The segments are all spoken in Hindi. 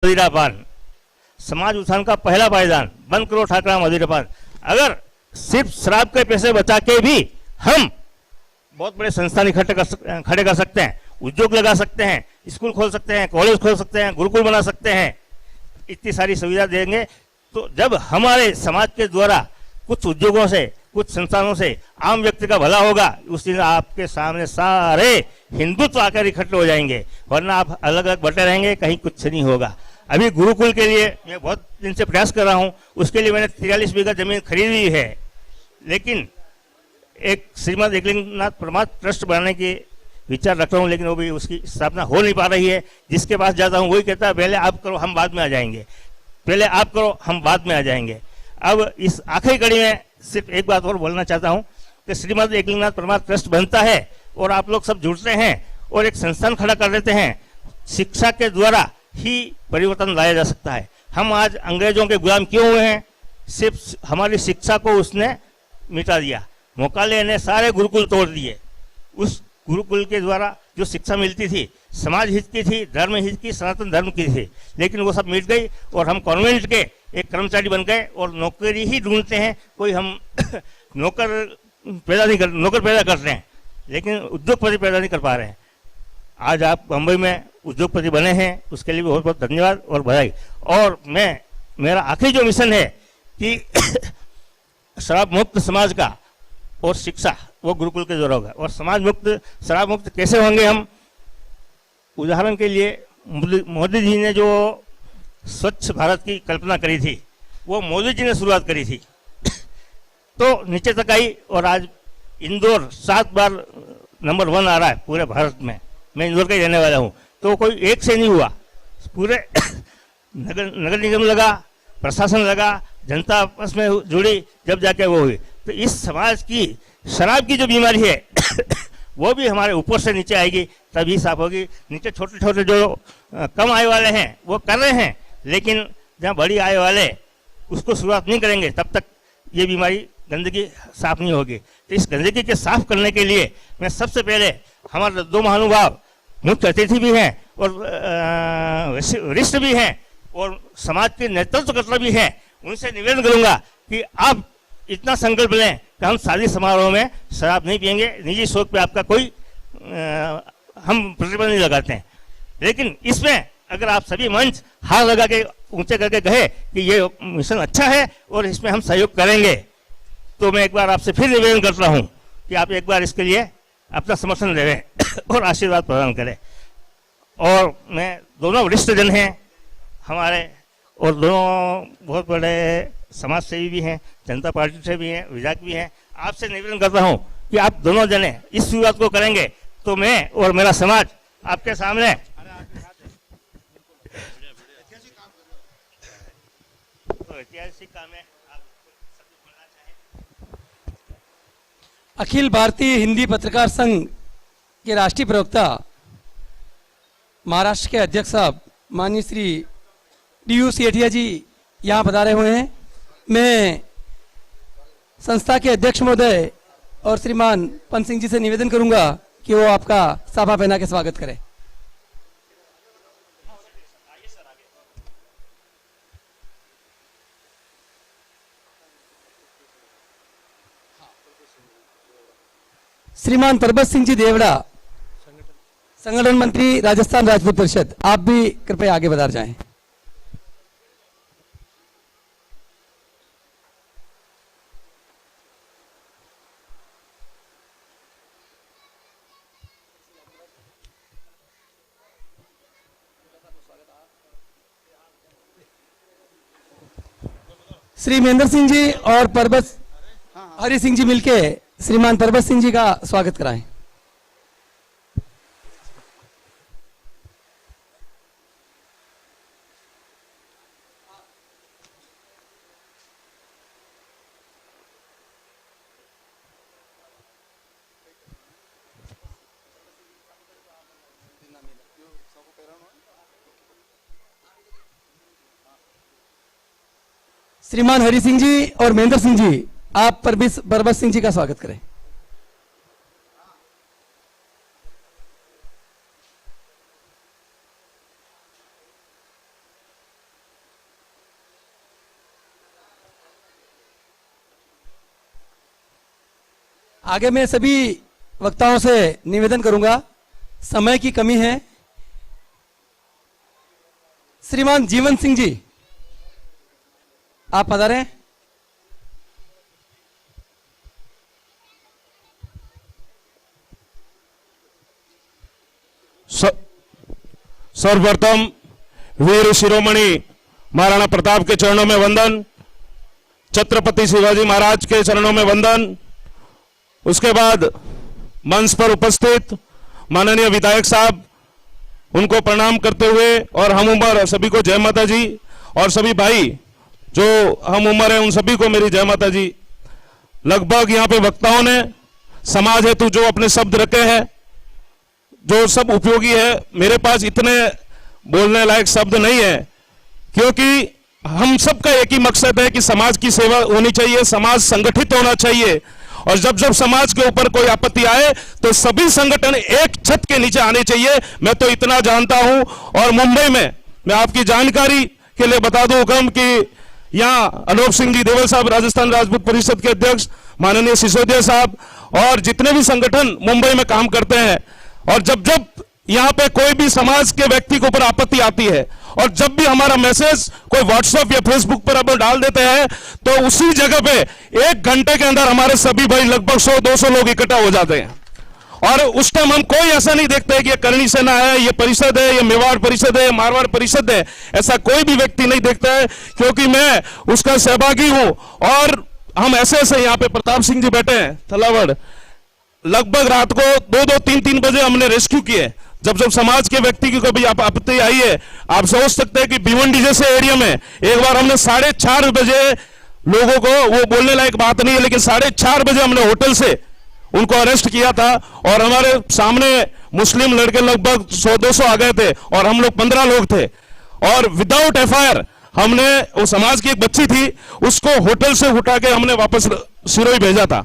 मदिरापान, समाज उत्थान का पहला पायदान, बंद करो ठाकरा मदिरापान। अगर सिर्फ शराब के पैसे बचा के भी हम बहुत बड़े संस्थान खड़े कर सकते हैं, उद्योग लगा सकते हैं, स्कूल खोल सकते हैं, कॉलेज खोल सकते हैं, गुरुकुल बना सकते हैं, इतनी सारी सुविधा देंगे, तो जब हमारे समाज के द्वारा कुछ उद्योगों से, कुछ संस्थानों से आम व्यक्ति का भला होगा, उस दिन आपके सामने सारे हिंदुत्व आकर इकट्ठे हो जाएंगे, वरना आप अलग अलग बटे रहेंगे, कहीं कुछ नहीं होगा। अभी गुरुकुल के लिए मैं बहुत दिन से प्रयास कर रहा हूँ, उसके लिए मैंने 43 बीघा जमीन खरीदी है, लेकिन एक श्रीमद एकलिंगनाथ परमार्थ ट्रस्ट बनाने की विचार रख रहा हूँ, लेकिन वो भी उसकी स्थापना हो नहीं पा रही है। जिसके पास जाता हूँ वही कहता है पहले आप करो हम बाद में आ जाएंगे, पहले आप करो हम बाद में आ जाएंगे। अब इस आखिरी कड़ी में सिर्फ एक बात और बोलना चाहता हूँ कि श्रीमद एकलिंगनाथ परमार्थ ट्रस्ट बनता है और आप लोग सब जुड़ते हैं और एक संस्थान खड़ा कर देते हैं, शिक्षा के द्वारा ही परिवर्तन लाया जा सकता है। हम आज अंग्रेजों के गुलाम क्यों हुए हैं? सिर्फ हमारी शिक्षा को उसने मिटा दिया। मोकाले ने सारे गुरुकुल तोड़ दिए, उस गुरुकुल के द्वारा जो शिक्षा मिलती थी समाज हित की थी, धर्म हित की, सनातन धर्म की थी, लेकिन वो सब मिट गई और हम कॉन्वेंट के एक कर्मचारी बन गए और नौकरी ही ढूंढते हैं। कोई हम नौकर पैदा करते हैं लेकिन उद्योगपति पैदा नहीं कर पा रहे हैं। आज आप बम्बई में उद्योगपति बने हैं, उसके लिए भी बहुत बहुत धन्यवाद और बधाई। और मेरा आखिरी जो मिशन है कि शराब मुक्त समाज का और शिक्षा वो गुरुकुल के द्वारा होगा। और समाज मुक्त, शराब मुक्त कैसे होंगे हम? उदाहरण के लिए मोदी जी ने जो स्वच्छ भारत की कल्पना करी थी वो मोदी जी ने शुरुआत करी थी तो नीचे तक आई और आज इंदौर 7 बार नंबर 1 आ रहा है पूरे भारत में। मैं इंदौर का ही रहने वाला हूँ, तो कोई एक से नहीं हुआ, पूरे नगर निगम लगा, प्रशासन लगा, जनता आपस में जुड़ी, जब जाके वो हुई। तो इस समाज की शराब की जो बीमारी है वो भी हमारे ऊपर से नीचे आएगी तभी साफ होगी। नीचे छोटे छोटे जो कम आय वाले हैं वो कर रहे हैं, लेकिन जहाँ बड़ी आय वाले उसको शुरुआत नहीं करेंगे तब तक ये बीमारी गंदगी साफ नहीं होगी। तो इस गंदगी के साफ करने के लिए मैं सबसे पहले हमारे 2 महानुभाव मुख्य अतिथि भी हैं और वरिष्ठ भी हैं और समाज के नेतृत्वकर्ता भी हैं, उनसे निवेदन करूंगा कि आप इतना संकल्प लें कि हम शादी समारोह में शराब नहीं पिएंगे। निजी शौक पे आपका कोई हम प्रतिबंध नहीं लगाते हैं, लेकिन इसमें अगर आप सभी मंच हाथ लगा के ऊंचे करके कहे कि ये मिशन अच्छा है और इसमें हम सहयोग करेंगे, तो मैं एक बार आपसे फिर निवेदन करता हूं कि आप एक बार इसके लिए अपना समर्थन देवें और आशीर्वाद प्रदान करें। और मैं दोनों वरिष्ठ जन हैं हमारे और दोनों बहुत बड़े समाज सेवी भी हैं, जनता पार्टी से भी हैं, विधायक भी हैं। आपसे निवेदन करता हूं कि आप दोनों जने इस शुरुआत को करेंगे तो मैं और मेरा समाज आपके सामने ऐतिहासिक काम है। अखिल भारतीय हिंदी पत्रकार संघ के राष्ट्रीय प्रवक्ता महाराष्ट्र के अध्यक्ष साहब माननीय श्री DU सेठिया जी यहाँ पधारे हुए हैं। मैं संस्था के अध्यक्ष महोदय और श्रीमान पंत सिंह जी से निवेदन करूंगा कि वो आपका साफा पहना के स्वागत करें। श्रीमान परबत सिंह जी देवड़ा, संगठन मंत्री राजस्थान राजपूत परिषद, आप भी कृपया आगे बढ़ जाएं। श्री महेंद्र सिंह जी और परबत हरि सिंह जी मिलके श्रीमान परबत सिंह जी का स्वागत कराएं। श्रीमान हरि सिंह जी और महेंद्र सिंह जी, आप परबत सिंह जी का स्वागत करें। आगे मैं सभी वक्ताओं से निवेदन करूंगा, समय की कमी है। श्रीमान जीवन सिंह जी, आप पधारें। सर्वप्रथम वीर शिरोमणि महाराणा प्रताप के चरणों में वंदन, छत्रपति शिवाजी महाराज के चरणों में वंदन। उसके बाद मंच पर उपस्थित माननीय विधायक साहब, उनको प्रणाम करते हुए और हम उम्र सभी को जय माता जी, और सभी भाई जो हम उम्र है उन सभी को मेरी जय माता जी। लगभग यहाँ पे वक्ताओं ने समाज हेतु जो अपने शब्द रखे हैं, जो सब उपयोगी है, मेरे पास इतने बोलने लायक शब्द नहीं है, क्योंकि हम सबका एक ही मकसद है कि समाज की सेवा होनी चाहिए, समाज संगठित होना चाहिए, और जब जब समाज के ऊपर कोई आपत्ति आए तो सभी संगठन एक छत के नीचे आने चाहिए। मैं तो इतना जानता हूं, और मुंबई में मैं आपकी जानकारी के लिए बता दूं हुक्म कि यहाँ अनूप सिंह जी देवल साहब, राजस्थान राजपूत परिषद के अध्यक्ष, माननीय सिसोदिया साहब, और जितने भी संगठन मुंबई में काम करते हैं, और जब जब यहाँ पे कोई भी समाज के व्यक्ति के ऊपर आपत्ति आती है, और जब भी हमारा मैसेज कोई व्हाट्सएप या फेसबुक पर अपन डाल देते हैं, तो उसी जगह पे 1 घंटे के अंदर हमारे सभी भाई लगभग 100-200 लोग इकट्ठा हो जाते हैं। और उस टाइम हम कोई ऐसा नहीं देखते है कि ये करणी सेना है, ये परिषद है, ये मेवाड़ परिषद है, मारवाड़ परिषद है, ऐसा कोई भी व्यक्ति नहीं देखता है, क्योंकि मैं उसका सहभागी हूं। और हम ऐसे यहाँ पे प्रताप सिंह जी बैठे हैं थलावड़, लगभग रात को 2-2, 3-3 बजे हमने रेस्क्यू किए। जब जब समाज के व्यक्ति की कभी आपत्ति आई है, आप सोच सकते हैं कि भिवंडी जैसे एरिया में एक बार हमने 4:30 बजे लोगों को, वो बोलने लायक बात नहीं है, लेकिन 4:30 बजे हमने होटल से उनको अरेस्ट किया था, और हमारे सामने मुस्लिम लड़के लगभग 100-200 आ गए थे, और हम लोग 15 लोग थे, और विदाउट एफआईआर हमने, वो समाज की एक बच्ची थी, उसको होटल से उठा के हमने वापस सिरोही भेजा था।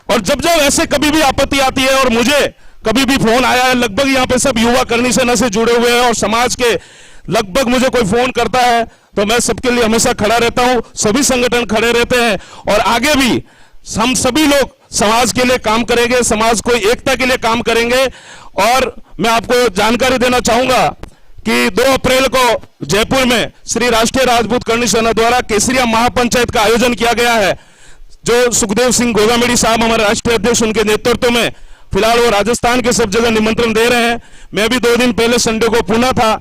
और जब जब ऐसे कभी भी आपत्ति आती है, और मुझे कभी भी फोन आया है, लगभग यहाँ पे सब युवा करणी सेना से जुड़े हुए हैं, और समाज के लगभग मुझे कोई फोन करता है तो मैं सबके लिए हमेशा खड़ा रहता हूं, सभी संगठन खड़े रहते हैं, और आगे भी हम सभी लोग समाज के लिए काम करेंगे, समाज को एकता के लिए काम करेंगे। और मैं आपको जानकारी देना चाहूंगा कि 2 अप्रैल को जयपुर में श्री राष्ट्रीय राजपूत करणी सेना द्वारा केसरिया महापंचायत का आयोजन किया गया है, जो सुखदेव सिंह गोगामेड़ी साहब हमारे राष्ट्रीय अध्यक्ष, उनके नेतृत्व में फिलहाल वो राजस्थान के सब जगह निमंत्रण दे रहे हैं। मैं भी 2 दिन पहले संडे को पुणे था,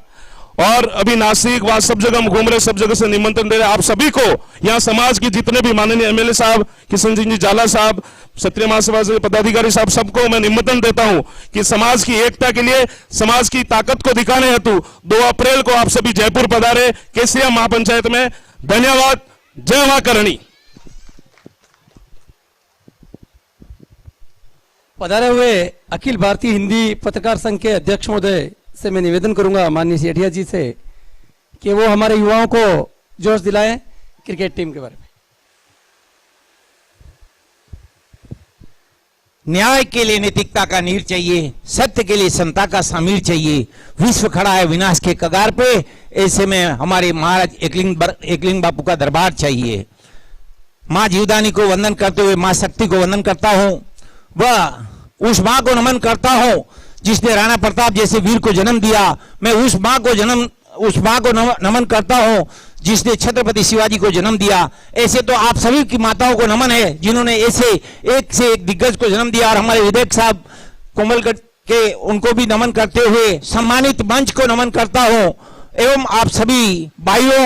और अभी नासिक, वहां सब जगह हम घूम रहे, सब जगह से निमंत्रण दे रहे हैं। आप सभी को, यहाँ समाज के जितने भी माननीय एमएलए साहब, किशन सिंह जी जाला साहब, क्षत्रिय महासभा से पदाधिकारी साहब, सबको मैं निमंत्रण देता हूं कि समाज की एकता के लिए, समाज की ताकत को दिखाने हेतु 2 अप्रैल को आप सभी जयपुर पधारे केसरिया महापंचायत में। धन्यवाद। जय मां करणी। पधारे हुए अखिल भारतीय हिंदी पत्रकार संघ के अध्यक्ष महोदय से मैं निवेदन करूंगा, माननीय सेठिया जी से, कि वो हमारे युवाओं को जोश दिलाएं क्रिकेट टीम के बारे में। न्याय के लिए नैतिकता का नीर चाहिए, सत्य के लिए समता का सामीर चाहिए। विश्व खड़ा है विनाश के कगार पे, ऐसे में हमारे महाराज एकलिंग बापू का दरबार चाहिए। मां जीवदानी को वंदन करते हुए मां शक्ति को वंदन करता हूं, वह उस मां को नमन करता हूं जिसने राणा प्रताप जैसे वीर को जन्म दिया। मैं उस मां को नमन करता हूं जिसने छत्रपति शिवाजी को जन्म दिया। ऐसे तो आप सभी की माताओं को नमन है जिन्होंने ऐसे एक से एक दिग्गज को जन्म दिया। और हमारे विधायक साहब कोमलगढ़ के, उनको भी नमन करते हुए सम्मानित मंच को नमन करता हूं, एवं आप सभी भाइयों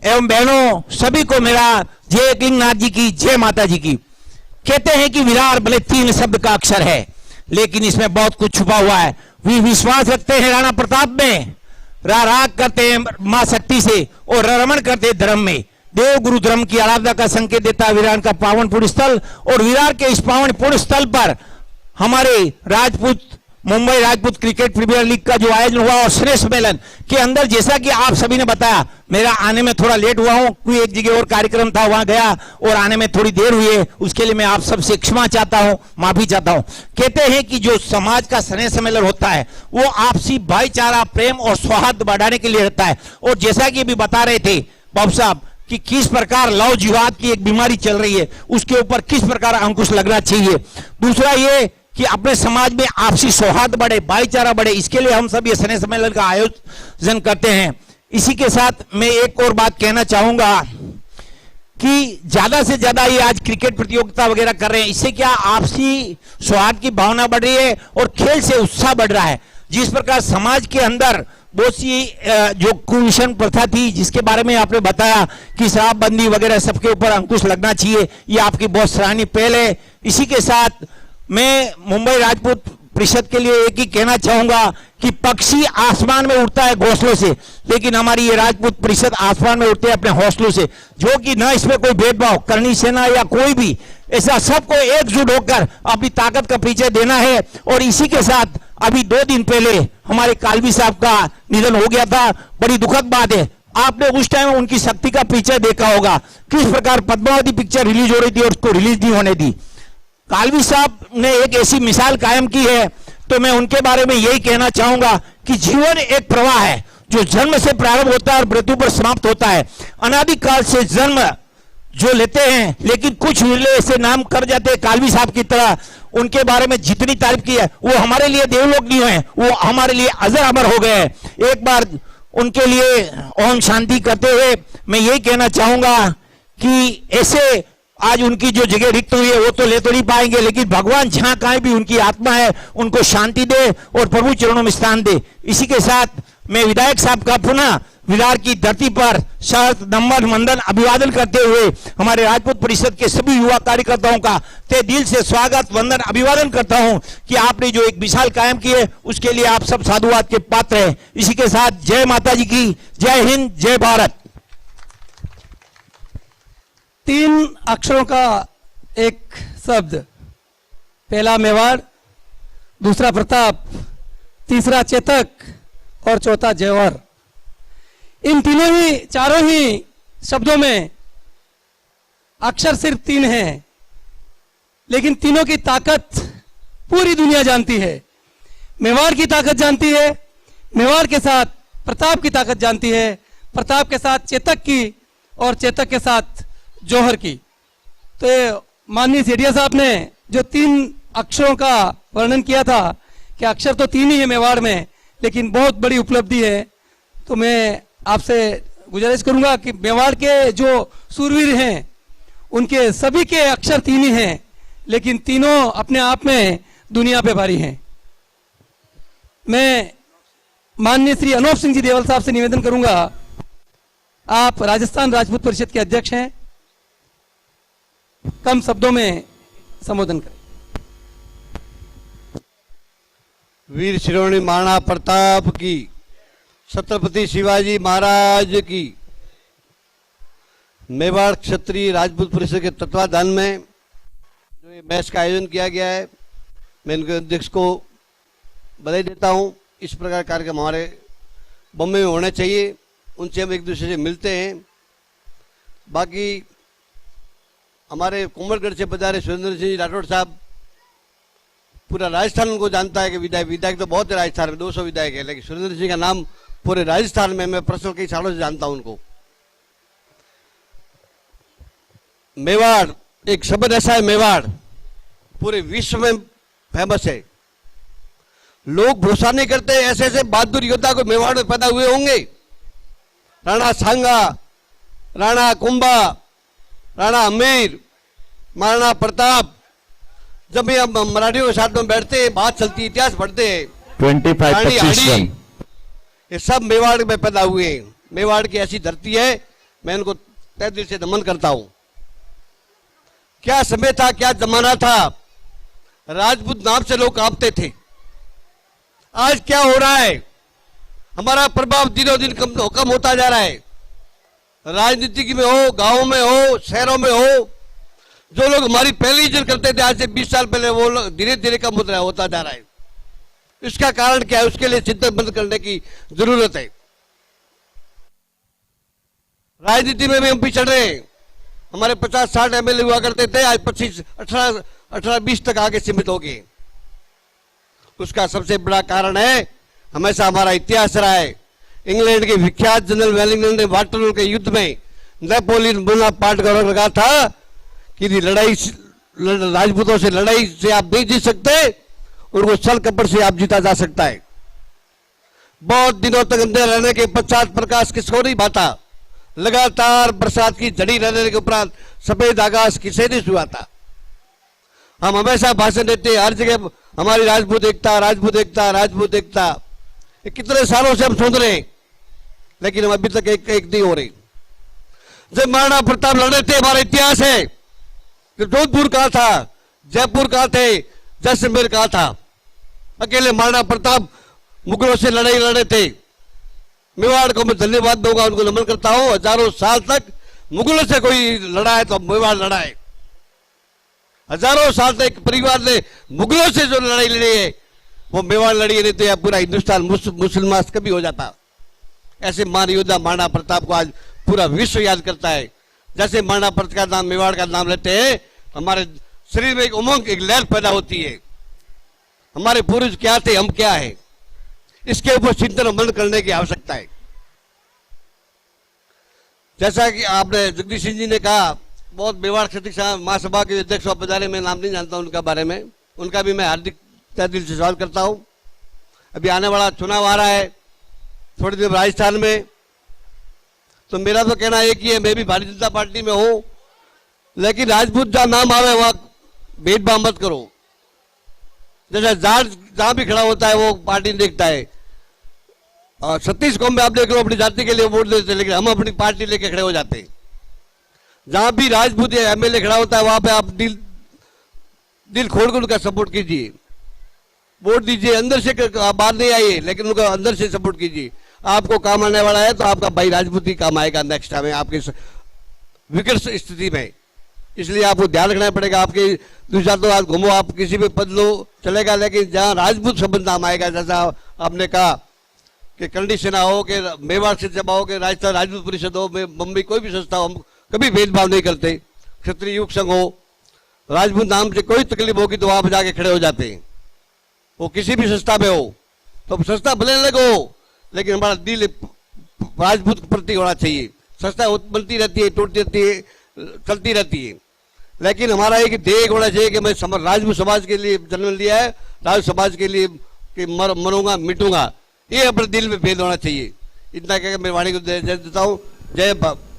एवं बहनों सभी को मेरा जय एकलिंगनाथ जी की, जय माता जी की। कहते हैं कि विरार भले 3 शब्द का अक्षर है, लेकिन इसमें बहुत कुछ छुपा हुआ है। वे विश्वास रखते हैं राणा प्रताप में, राग करते हैं मां शक्ति से, और रमण करते हैं धर्म में। देव गुरु धर्म की आराधना का संकेत देता है विरार का पावन पुण्य स्थल। और विरार के इस पावन पुण्य स्थल पर हमारे Mumbai Rajput cricket premier league का जो आयोजन हुआ, और श्रेष्ठ सम्मेलन के अंदर, जैसा कि आप सभी ने बताया, मेरा आने में थोड़ा लेट हुआ हूं, कोई एक जगह और कार्यक्रम था, वहां गया और आने में थोड़ी देर हुई है, उसके लिए मैं आप सबसे क्षमा चाहता हूं, माफी चाहता हूं। कहते हैं कि जो समाज का स्नेह सम्मेलन होता है वो आपसी भाईचारा, प्रेम और सौहार्द बढ़ाने के लिए रहता है। और जैसा कि अभी बता रहे थे बाबू साहब कि किस प्रकार लव जिहाद की एक बीमारी चल रही है, उसके ऊपर किस प्रकार अंकुश लगना चाहिए। दूसरा ये कि अपने समाज में आपसी सौहार्द बढ़े, भाईचारा बढ़े, इसके लिए हम सब ये स्नेह सम्मेलन का आयोजन करते हैं। इसी के साथ मैं एक और बात कहना चाहूंगा कि ज्यादा से ज्यादा ये आज क्रिकेट प्रतियोगिता वगैरह कर रहे हैं, इससे क्या आपसी सौहार्द की भावना बढ़ रही है और खेल से उत्साह बढ़ रहा है। जिस प्रकार समाज के अंदर बहुत सी जो कुविशन प्रथा थी, जिसके बारे में आपने बताया कि शराबबंदी वगैरह सबके ऊपर अंकुश लगना चाहिए, ये आपकी बहुत सराहनीय पहल है। इसी के साथ मैं मुंबई राजपूत परिषद के लिए एक ही कहना चाहूंगा कि पक्षी आसमान में उड़ता है घोंसलों से, लेकिन हमारी ये राजपूत परिषद आसमान में उड़ते हैं अपने हौसलों से, जो कि न इसमें कोई भेदभाव, करनी सेना या कोई भी, ऐसा सबको एकजुट होकर अपनी ताकत का परिचय देना है। और इसी के साथ अभी 2 दिन पहले हमारे कालवी साहब का निधन हो गया था, बड़ी दुखद बात है। आपने उस टाइम उनकी शक्ति का परिचय देखा होगा, किस प्रकार पद्मावती पिक्चर रिलीज हो रही थी और उसको रिलीज नहीं होने दी। कालवी साहब ने एक ऐसी मिसाल कायम की है, तो मैं उनके बारे में यही कहना चाहूंगा कि जीवन एक प्रवाह है जो जन्म से प्रारंभ होता है और मृत्यु पर समाप्त होता है। अनादिकाल से जन्म जो लेते हैं, लेकिन कुछ विरले ऐसे नाम कर जाते हैं कालवी साहब की तरह, उनके बारे में जितनी तारीफ की है वो हमारे लिए देवलोक नहीं है, वो हमारे लिए अजर अमर हो गए हैं। एक बार उनके लिए ओम शांति करते हुए मैं यही कहना चाहूंगा कि ऐसे आज उनकी जो जगह रिक्त हुई है वो तो ले तो नहीं पाएंगे, लेकिन भगवान जहां कहीं भी उनकी आत्मा है उनको शांति दे और प्रभु चरणों में स्थान दे। इसी के साथ मैं विधायक साहब का पुनः विरार की धरती पर शरद नमन वंदन अभिवादन करते हुए हमारे राजपूत परिषद के सभी युवा कार्यकर्ताओं का तहे दिल से स्वागत वंदन अभिवादन करता हूं कि आपने जो एक मिसाल कायम की है उसके लिए आप सब साधुवाद के पात्र हैं। इसी के साथ जय माता जी की, जय हिंद, जय भारत। 3 अक्षरों का एक शब्द, पहला मेवाड़, दूसरा प्रताप, तीसरा चेतक और चौथा जौहर। इन चारों ही शब्दों में अक्षर सिर्फ 3 हैं, लेकिन तीनों की ताकत पूरी दुनिया जानती है। मेवाड़ की ताकत जानती है, मेवाड़ के साथ प्रताप की ताकत जानती है, प्रताप के साथ चेतक की और चेतक के साथ जौहर की। तो ये माननीय सेठिया साहब ने जो 3 अक्षरों का वर्णन किया था कि अक्षर तो 3 ही है मेवाड़ में, लेकिन बहुत बड़ी उपलब्धि है। तो मैं आपसे गुजारिश करूंगा कि मेवाड़ के जो सूरवीर हैं उनके सभी के अक्षर 3 ही हैं, लेकिन तीनों अपने आप में दुनिया पे भारी हैं। मैं माननीय श्री अनूप सिंह जी देवल साहब से निवेदन करूंगा, आप राजस्थान राजपूत परिषद के अध्यक्ष हैं, कम शब्दों में संबोधन करें। वीर शिरोमणि महाराणा प्रताप की, छत्रपति शिवाजी महाराज की। मेवाड़ क्षत्रिय राजपूत परिषद के तत्वाधान में जो ये मैच का आयोजन किया गया है, मैं इनके अध्यक्ष को बधाई देता हूं। इस प्रकार कार्यक्रम हमारे बम्बई में होने चाहिए, उनसे हम एक दूसरे से मिलते हैं। बाकी हमारे कोमलगढ़ से पधारे सुरेंद्र सिंह राठौड़ साहब, पूरा राजस्थान उनको जानता है कि विधायक तो बहुत है राजस्थान में, 200 विधायक है, लेकिन सुरेंद्र सिंह का नाम पूरे राजस्थान में, मैं पर्सनल कई सालों से जानता हूं उनको। मेवाड़ एक शब्द ऐसा है, मेवाड़ पूरे विश्व में फेमस है। लोग भरोसा नहीं करते ऐसे ऐसे बहादुर योद्धा को मेवाड़ में पैदा हुए होंगे। राणा सांगा, राणा कुंभा, राणा अमीर, महाराणा प्रताप। जब भी हम मराठियों के साथ में बैठते हैं, बात चलती है, इतिहास पढ़ते हैं, 25-25 रन, ये सब मेवाड़ में पैदा हुए हैं। मेवाड़ की ऐसी धरती है, मैं इनको तहे दिल से नमन करता हूं। क्या समय था, क्या जमाना था, राजपूत नाम से लोग कांपते थे। आज क्या हो रहा है, हमारा प्रभाव दिनों दिन कम होता जा रहा है। राजनीति में हो, गांवों में हो, शहरों में हो, जो लोग हमारी पहली इज्जत करते थे आज से 20 साल पहले, वो लोग धीरे धीरे कम होता जा रहा है। इसका कारण क्या है, उसके लिए चिंतन बंद करने की जरूरत है। राजनीति में भी हम पिछड़ रहे हैं। हमारे 50-60 एमएलए हुआ करते थे, आज 25, 18-20 तक आगे सीमित हो गए। उसका सबसे बड़ा कारण है, हमेशा हमारा इतिहास रहा है। इंग्लैंड के विख्यात जनरल वेलिंगटन ने वाटरलू के युद्ध में नेपोलियन बोनापार्ट का लगा था कि राजपूतों से लड़ाई से आप नहीं जीत सकते, उनको छल कपट से आप जीता जा सकता है। बहुत दिनों तक अंदर रहने के पश्चात प्रकाश किसको नहीं भाता, लगातार बरसात की जड़ी रहने के उपरांत सफेद आकाश किसे नहीं छुआ था। हम हमेशा भाषण देते हैं हर जगह हमारी राजपूत एकता, राजपूत एकता, राजपूत एकता। ये कितने सालों से हम सुन रहे हैं, लेकिन हम अभी तक एक नहीं हो रही। जब महाराणा प्रताप लड़े थे, हमारा इतिहास है, जब जोधपुर कहा था, जयपुर कहा थे, जैसलमेर कहा था, अकेले महाराणा प्रताप मुगलों से लड़ाई लड़े थे। मेवाड़ को मैं धन्यवाद दूंगा, उनको नमन करता हूं। हजारों साल तक मुगलों से कोई लड़ा है तो मेवाड़ लड़ा है। हजारों साल तक परिवार ने मुगलों से जो लड़ाई लड़ी है वो मेवाड़ लड़ी, नहीं तो यह पूरा हिंदुस्तान मुसलमान कभी हो जाता। ऐसे महान योद्धा महाराणा प्रताप को आज पूरा विश्व याद करता है। जैसे महाराणा प्रताप का नाम, मेवाड़ का नाम लेते हैं, हमारे शरीर में एक उमंग, एक लहर पैदा होती है। हमारे पूर्वज क्या थे, हम क्या है, इसके ऊपर चिंतन मनन करने की आवश्यकता है। जैसा कि आपने जगदीश सिंह जी ने कहा, बहुत मेवाड़ क्षेत्रीय महासभा के अध्यक्ष पधारे, मैं नाम नहीं जानता उनका बारे में, उनका भी मैं हार्दिक तहे दिल से स्वागत करता हूं। अभी आने वाला चुनाव आ रहा है थोड़ी देर राजस्थान में, तो मेरा तो कहना एक ही है, मैं भी भारतीय जनता पार्टी में हूं, लेकिन राजपूत जहां नाम आवे वहां भेदभाव मत करो। जैसा जाट जहां भी खड़ा होता है वो पार्टी देखता है, और 36 कौम में आप देख लो अपनी जाति के लिए वोट देते, लेकिन हम अपनी पार्टी लेके खड़े हो जाते हैं। जहां भी राजपूत या एमएलए खड़ा होता है वहां पे आप दिल खोल कर उनका सपोर्ट कीजिए, वोट दीजिए। अंदर से बाहर नहीं आइए, लेकिन उनका अंदर से सपोर्ट कीजिए। आपको काम आने वाला है तो आपका भाई राजपूत ही काम आएगा नेक्स्ट टाइम आपके विकट स्थिति में। इसलिए आपको ध्यान रखना पड़ेगा। आपके दूसरा तो आज घूमो, आप किसी भी पद लो चलेगा, लेकिन जहां राजपूत शब्द नाम आएगा, जैसा आपने कहा कि करणी सेना हो, कि मेवाड़ से जब हो, कि राजस्थान राजपूत परिषद हो, बम्बई कोई भी संस्था हो, हम कभी भेदभाव नहीं करते। क्षत्रिय युग संघ हो, राजपूत नाम से कोई तकलीफ होगी तो वहां जाके खड़े हो जाते हैं। वो किसी भी संस्था में हो, तो संस्था भले अलग हो, लेकिन हमारा दिल राजपूत के प्रति होना चाहिए। संस्था बनती रहती है, टूटती रहती है, चलती रहती है, लेकिन हमारा एक ध्येय होना चाहिए कि मैं राजपूत समाज के लिए जन्म लिया है, राजपूत समाज के लिए कि मरूंगा मिटूंगा, ये अपने दिल में भेद होना चाहिए। इतना कहकर मैं वाणी को जय देता हूँ। जय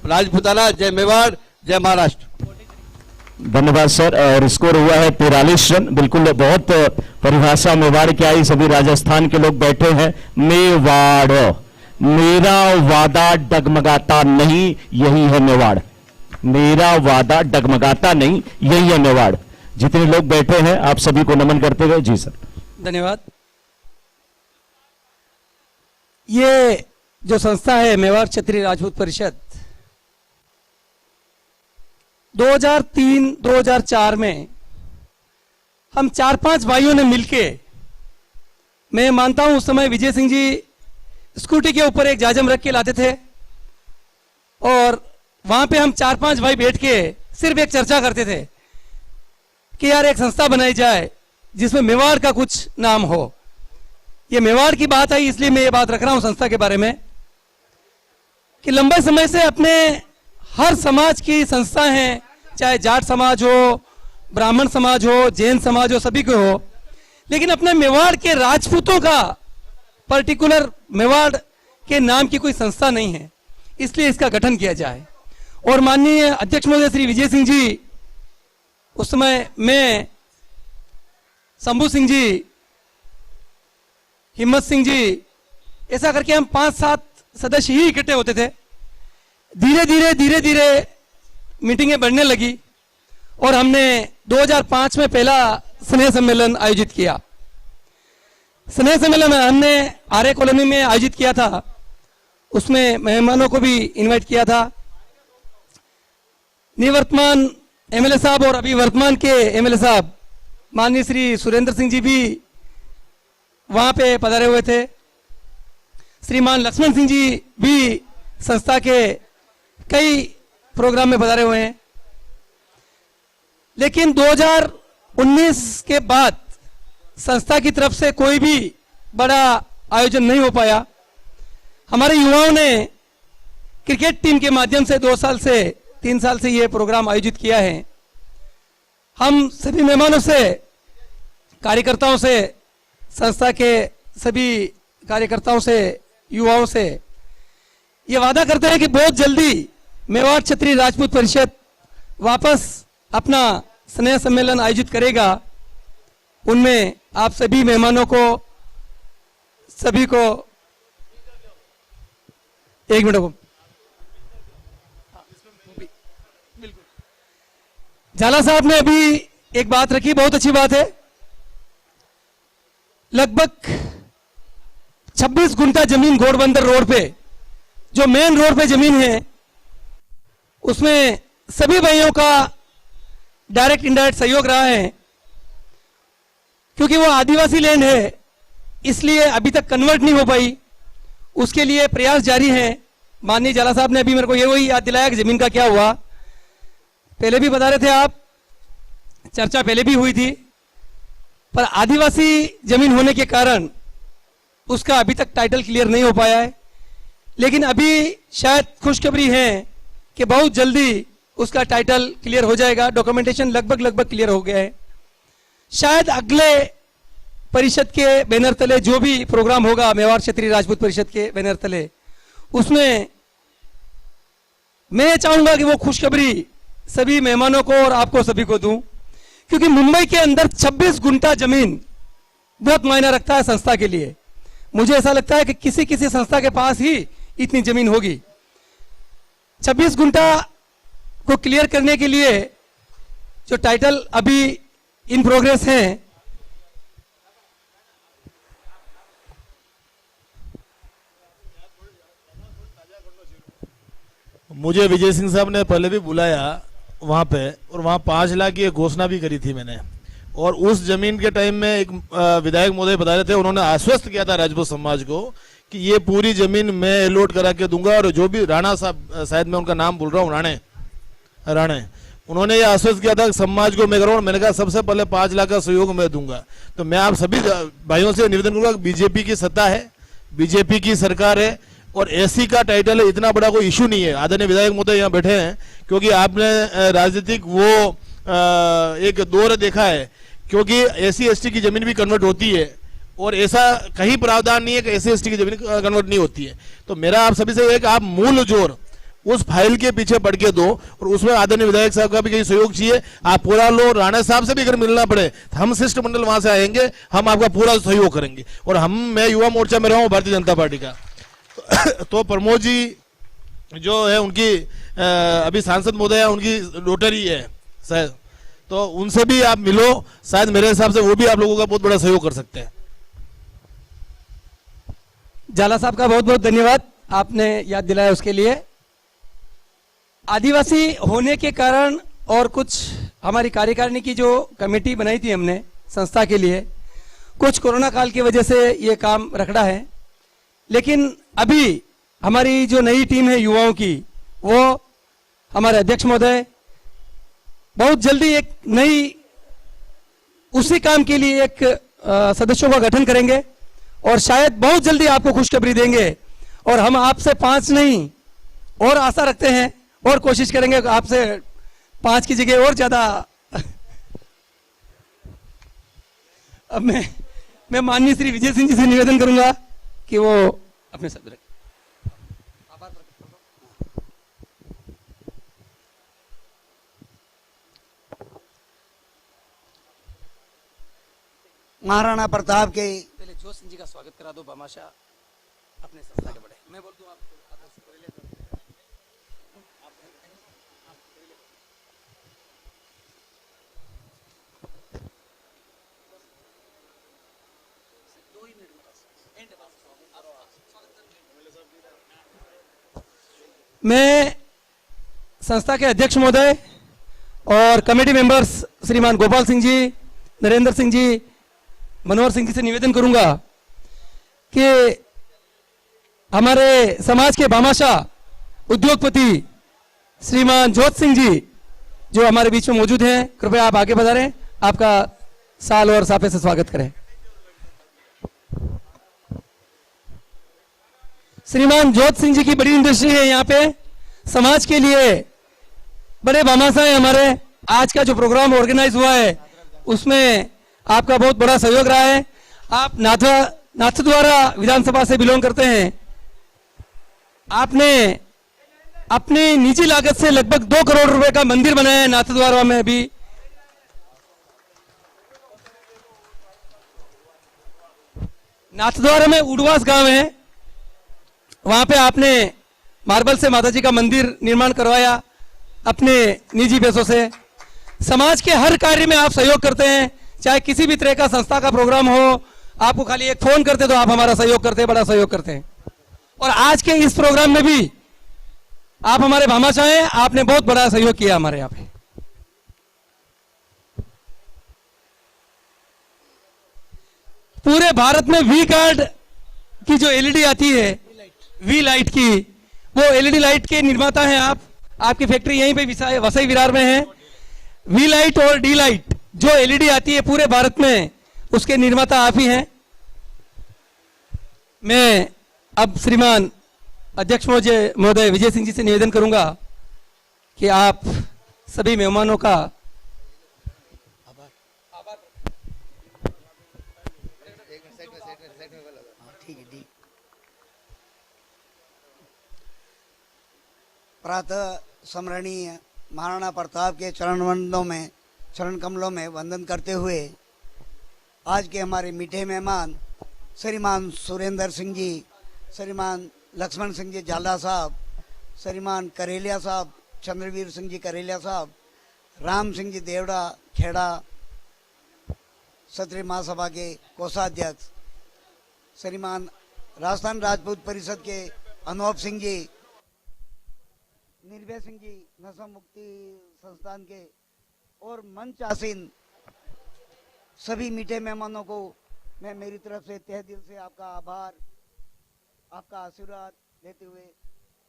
राजपूताना, जय मेवाड़, जय महाराष्ट्र। धन्यवाद सर। और स्कोर हुआ है 43 रन। बिल्कुल बहुत परिभाषा मेवाड़ की आई, सभी राजस्थान के लोग बैठे हैं। मेवाड़, मेरा वादा डगमगाता नहीं, यही है मेवाड़। मेरा वादा डगमगाता नहीं, यही है मेवाड़। जितने लोग बैठे हैं आप सभी को नमन करते हुए। जी सर, धन्यवाद। ये जो संस्था है मेवाड़ क्षत्रिय राजपूत परिषद, 2003-2004 में हम 4-5 भाइयों ने मिलके, मैं मानता हूं उस समय विजय सिंह जी स्कूटी के ऊपर एक जाजम रख के लाते थे, और वहां पे हम 4-5 भाई बैठ के सिर्फ एक चर्चा करते थे कि यार एक संस्था बनाई जाए जिसमें मेवाड़ का कुछ नाम हो। ये मेवाड़ की बात आई इसलिए मैं ये बात रख रहा हूं संस्था के बारे में कि लंबे समय से अपने हर समाज की संस्था हैं, चाहे जाट समाज हो, ब्राह्मण समाज हो, जैन समाज हो, सभी को हो, लेकिन अपने मेवाड़ के राजपूतों का पर्टिकुलर मेवाड़ के नाम की कोई संस्था नहीं है। इसलिए इसका गठन किया जाए। और माननीय अध्यक्ष महोदय श्री विजय सिंह जी, उस समय मैं, शंभू सिंह जी, हिम्मत सिंह जी, ऐसा करके हम 5-7 सदस्य ही इकट्ठे होते थे। धीरे धीरे मीटिंगें बढ़ने लगी और हमने 2005 में पहला स्नेह सम्मेलन आयोजित किया। स्नेह सम्मेलन हमने आर्य कॉलोनी में आयोजित किया था, उसमें मेहमानों को भी इनवाइट किया था। निवर्तमान एमएलए साहब और अभी वर्तमान के एमएलए साहब माननीय श्री सुरेंद्र सिंह जी भी वहां पे पधारे हुए थे। श्रीमान लक्ष्मण सिंह जी भी संस्था के कई प्रोग्राम में पधारे हुए हैं। लेकिन 2019 के बाद संस्था की तरफ से कोई भी बड़ा आयोजन नहीं हो पाया। हमारे युवाओं ने क्रिकेट टीम के माध्यम से 2 साल से 3 साल से ये प्रोग्राम आयोजित किया है। हम सभी मेहमानों से, कार्यकर्ताओं से, संस्था के सभी कार्यकर्ताओं से, युवाओं से ये वादा करते हैं कि बहुत जल्दी मेवाड़ क्षत्रिय राजपूत परिषद वापस अपना स्नेह सम्मेलन आयोजित करेगा। उनमें आप सभी मेहमानों को, सभी को, एक मिनट को, झाला साहब ने अभी एक बात रखी, बहुत अच्छी बात है। लगभग 26 गुंठा जमीन घोड़बंदर रोड पे, जो मेन रोड पे जमीन है, उसमें सभी भाइयों का डायरेक्ट इनडायरेक्ट सहयोग रहा है। क्योंकि वो आदिवासी लैंड है, इसलिए अभी तक कन्वर्ट नहीं हो पाई, उसके लिए प्रयास जारी है। माननीय झाला साहब ने अभी मेरे को ये वही याद दिलाया कि जमीन का क्या हुआ। पहले भी बता रहे थे आप, चर्चा पहले भी हुई थी, पर आदिवासी जमीन होने के कारण उसका अभी तक टाइटल क्लियर नहीं हो पाया है। लेकिन अभी शायद खुशखबरी है कि बहुत जल्दी उसका टाइटल क्लियर हो जाएगा। डॉक्यूमेंटेशन लगभग क्लियर हो गया है। शायद अगले परिषद के बैनर तले जो भी प्रोग्राम होगा, मेवाड़ क्षत्रिय राजपूत परिषद के बैनर तले, उसमें मैं चाहूंगा कि वो खुशखबरी सभी मेहमानों को और आपको सभी को दूं। क्योंकि मुंबई के अंदर 26 गुंठा जमीन बहुत मायने रखता है संस्था के लिए। मुझे ऐसा लगता है कि किसी किसी संस्था के पास ही इतनी जमीन होगी। 26 गुंठा को क्लियर करने के लिए जो टाइटल अभी इन प्रोग्रेस हैं, मुझे विजय सिंह साहब ने पहले भी बुलाया वहां पे, और वहां 5 लाख की एक घोषणा भी करी थी मैंने। और उस जमीन के टाइम में एक विधायक महोदय बता रहे थे, उन्होंने आश्वस्त किया था राजपूत समाज को कि ये पूरी जमीन मैं अलॉट करा के दूंगा। और जो भी राणा साहब, शायद मैं उनका नाम भूल रहा हूँ, राणे, उन्होंने ये आश्वस्त किया था कि समाज को मैं करूँ। मैंने कहा सबसे पहले 5 लाख का सहयोग मैं दूंगा। तो मैं आप सभी भाइयों से निवेदन करूंगा कि बीजेपी की सत्ता है, बीजेपी की सरकार है, और एसी का टाइटल है, इतना बड़ा कोई इशू नहीं है। आदरणीय विधायक महोदय यहाँ बैठे हैं, क्योंकि आपने राजनीतिक वो एक दौर देखा है, क्योंकि एसी एसटी की जमीन भी कन्वर्ट होती है, और ऐसा कहीं प्रावधान नहीं है कि एसी एसटी की जमीन कन्वर्ट नहीं होती है। तो मेरा आप सभी से एक, आप मूल जोर उस फाइल के पीछे पड़ के दो, और उसमें आदरणीय विधायक साहब का भी कहीं सहयोग चाहिए। आप पूरा लो, राणा साहब से भी अगर मिलना पड़े, हम शिष्टमंडल वहां से आएंगे, हम आपका पूरा सहयोग करेंगे। और मैं युवा मोर्चा में रहा हूँ भारतीय जनता पार्टी का। तो प्रमोद जी जो है, उनकी अभी सांसद महोदय है, उनकी डॉटर ही है शायद, तो उनसे भी आप मिलो। शायद मेरे हिसाब से वो भी आप लोगों का बहुत बड़ा सहयोग कर सकते हैं। झाला साहब का बहुत बहुत धन्यवाद, आपने याद दिलाया उसके लिए। आदिवासी होने के कारण और कुछ हमारी कार्यकारिणी की जो कमेटी बनाई थी हमने संस्था के लिए, कुछ कोरोना काल की वजह से ये काम रखड़ा है। लेकिन अभी हमारी जो नई टीम है युवाओं की, वो हमारे अध्यक्ष महोदय बहुत जल्दी एक नई उसी काम के लिए एक सदस्यों का गठन करेंगे, और शायद बहुत जल्दी आपको खुशखबरी देंगे। और हम आपसे 5 नहीं और आशा रखते हैं, और कोशिश करेंगे आपसे 5 की जगह और ज्यादा। अब मैं माननीय श्री विजय सिंह जी से निवेदन करूंगा कि वो अपने शब्द रखें। महाराणा प्रताप के पहले जोश सिंह जी का स्वागत करा दो भामाशाह अपने संस्था के बड़े। मैं बोल दूं आप मैं संस्था के अध्यक्ष महोदय और कमेटी मेंबर्स श्रीमान गोपाल सिंह जी, नरेंद्र सिंह जी, मनोहर सिंह जी से निवेदन करूंगा कि हमारे समाज के भामाशाह उद्योगपति श्रीमान जोत सिंह जी जो हमारे बीच में मौजूद हैं, कृपया आप आगे बढ़ाएं, आपका साल और साफे से स्वागत करें। श्रीमान जोत सिंह जी की बड़ी इंडस्ट्री है यहाँ पे, समाज के लिए बड़े भामाशाह हैं हमारे। आज का जो प्रोग्राम ऑर्गेनाइज हुआ है उसमें आपका बहुत बड़ा सहयोग रहा है। आप नाथद्वारा विधानसभा से बिलोंग करते हैं। आपने अपनी निजी लागत से लगभग 2 करोड़ रुपए का मंदिर बनाया है नाथद्वारा में। अभी नाथद्वारा में उडवास गांव है, वहां पे आपने मार्बल से माताजी का मंदिर निर्माण करवाया अपने निजी पैसों से। समाज के हर कार्य में आप सहयोग करते हैं, चाहे किसी भी तरह का संस्था का प्रोग्राम हो, आपको खाली एक फोन करते तो आप हमारा सहयोग करते हैं, बड़ा सहयोग करते हैं। और आज के इस प्रोग्राम में भी आप हमारे भामाशाह हैं, आपने बहुत बड़ा सहयोग किया हमारे यहाँ पे। पूरे भारत में वी गार्ड की जो एलईडी आती है, वी लाइट की, वो एलईडी लाइट के निर्माता हैं आप। आपकी फैक्ट्री यहीं पे वसई विरार में है। वी लाइट और डी लाइट जो एलईडी आती है पूरे भारत में, उसके निर्माता आप ही हैं। मैं अब श्रीमान अध्यक्ष महोदय विजय सिंह जी से निवेदन करूंगा कि आप सभी मेहमानों का प्रातः स्मरणीय महाराणा प्रताप के चरण कमलों में वंदन करते हुए आज के हमारे मीठे मेहमान श्रीमान सुरेंद्र सिंह जी, श्रीमान लक्ष्मण सिंह जी झाला साहब, श्रीमान करेलिया साहब, चंद्रवीर सिंह जी करेलिया साहब, राम सिंह जी देवड़ा खेड़ा, क्षत्रिय महासभा के कोषाध्यक्ष श्रीमान राजस्थान राजपूत परिषद के अनूप सिंह जी, निर्भय सिंह जी नशा मुक्ति संस्थान के, और मंच आसीन सभी मीठे मेहमानों को मैं मेरी तरफ से तहे दिल से आपका आभार, आपका आशीर्वाद देते हुए,